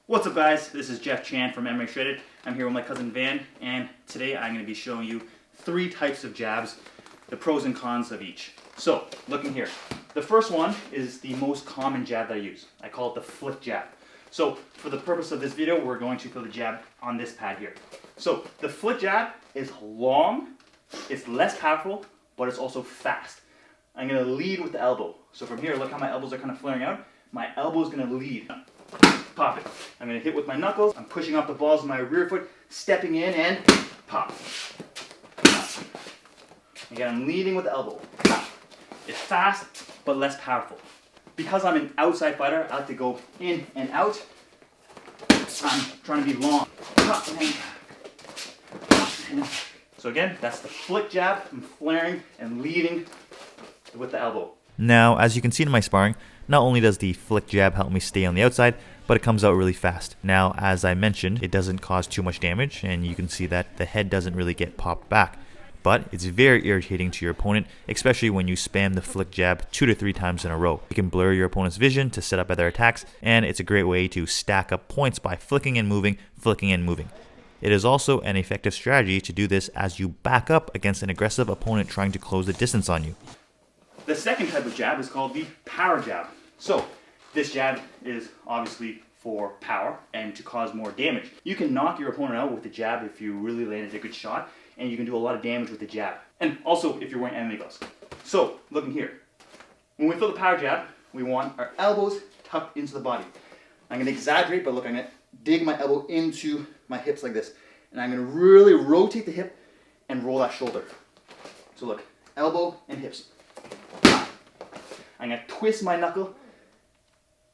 What's up guys, this is Jeff Chan from MMA Shredded. I'm here with my cousin Van, and today I'm going to be showing you 3 types of jabs, the pros and cons of each. So, looking here. The first one is the most common jab that I use. I call it the flick jab. So, for the purpose of this video, we're going to throw the jab on this pad here. So, the flick jab is long, it's less powerful, but it's also fast. I'm going to lead with the elbow. So from here, look how my elbows are kind of flaring out. My elbow is going to lead. Pop it. I'm going to hit with my knuckles. I'm pushing off the balls with my rear foot, stepping in and pop. Again, I'm leading with the elbow. It's fast, but less powerful. Because I'm an outside fighter, I like to go in and out. I'm trying to be long. So again, that's the flick jab. I'm flaring and leading with the elbow. Now, as you can see in my sparring, not only does the flick jab help me stay on the outside, but it comes out really fast. Now, as I mentioned, it doesn't cause too much damage, and you can see that the head doesn't really get popped back. But it's very irritating to your opponent, especially when you spam the flick jab 2 to 3 times in a row. You can blur your opponent's vision to set up other attacks, and it's a great way to stack up points by flicking and moving, flicking and moving. It is also an effective strategy to do this as you back up against an aggressive opponent trying to close the distance on you. The second type of jab is called the power jab. So, this jab is obviously for power and to cause more damage. You can knock your opponent out with the jab if you really landed a good shot, and you can do a lot of damage with the jab. And also if you're wearing MMA gloves. So, looking here. When we throw the power jab, we want our elbows tucked into the body. I'm going to exaggerate, but look, I'm going to dig my elbow into my hips like this. And I'm going to really rotate the hip and roll that shoulder. So look, elbow and hips. I'm going to twist my knuckle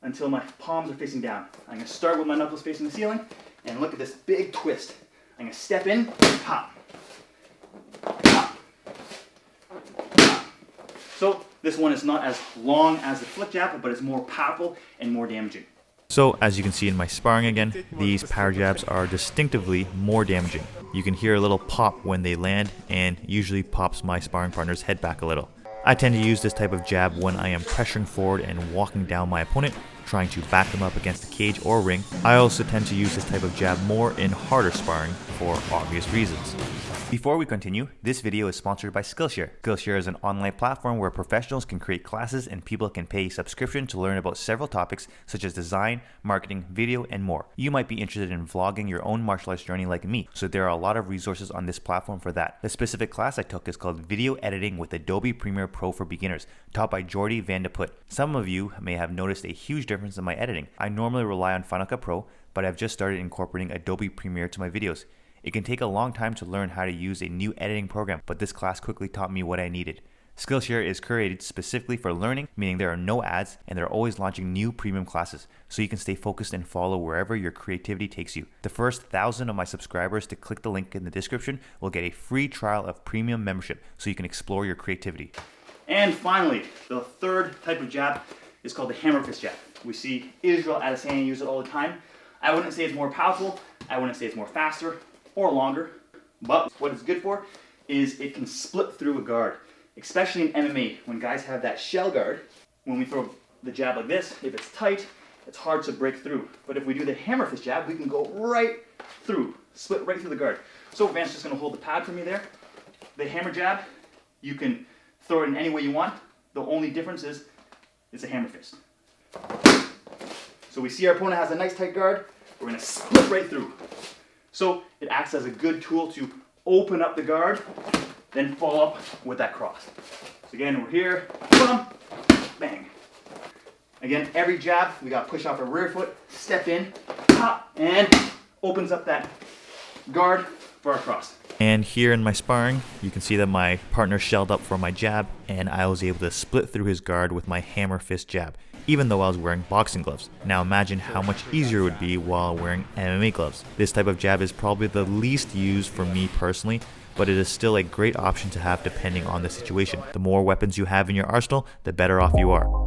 until my palms are facing down. I'm going to start with my knuckles facing the ceiling, and look at this big twist. I'm going to step in, pop. Pop. Pop. So this one is not as long as the flick jab, but it's more powerful and more damaging. So, as you can see in my sparring again, these power jabs are distinctively more damaging. You can hear a little pop when they land, and usually pops my sparring partner's head back a little. I tend to use this type of jab when I am pressuring forward and walking down my opponent, trying to back them up against the cage or ring. I also tend to use this type of jab more in harder sparring for obvious reasons. Before we continue, this video is sponsored by Skillshare. Skillshare is an online platform where professionals can create classes and people can pay a subscription to learn about several topics such as design, marketing, video, and more. You might be interested in vlogging your own martial arts journey like me, so there are a lot of resources on this platform for that. The specific class I took is called Video Editing with Adobe Premiere Pro for Beginners, taught by Jordy Van de Put. Some of you may have noticed a huge difference in my editing. I normally rely on Final Cut Pro, but I've just started incorporating Adobe Premiere to my videos. It can take a long time to learn how to use a new editing program, but this class quickly taught me what I needed. Skillshare is curated specifically for learning, meaning there are no ads, and they're always launching new premium classes, so you can stay focused and follow wherever your creativity takes you. The first 1,000 of my subscribers to click the link in the description will get a free trial of premium membership, so you can explore your creativity. And finally, the third type of jab is called the hammer fist jab. We see Israel Adesanya use it all the time. I wouldn't say it's more powerful, I wouldn't say it's more faster or longer, but what it's good for is it can split through a guard, especially in MMA when guys have that shell guard. When we throw the jab like this, if it's tight, it's hard to break through. But if we do the hammer fist jab, we can go right through, split right through the guard. So Van's just going to hold the pad for me there. The hammer jab, you can throw it in any way you want. The only difference is it's a hammer fist. So we see our opponent has a nice tight guard. We're going to split right through. So it acts as a good tool to open up the guard, then follow up with that cross. So again, we're here, boom, bang. Again, every jab, we got to push off our rear foot, step in, pop, and opens up that guard for our cross. And here in my sparring, you can see that my partner shelled up for my jab, and I was able to split through his guard with my hammer fist jab, even though I was wearing boxing gloves. Now imagine how much easier it would be while wearing MMA gloves. This type of jab is probably the least used for me personally, but it is still a great option to have depending on the situation. The more weapons you have in your arsenal, the better off you are.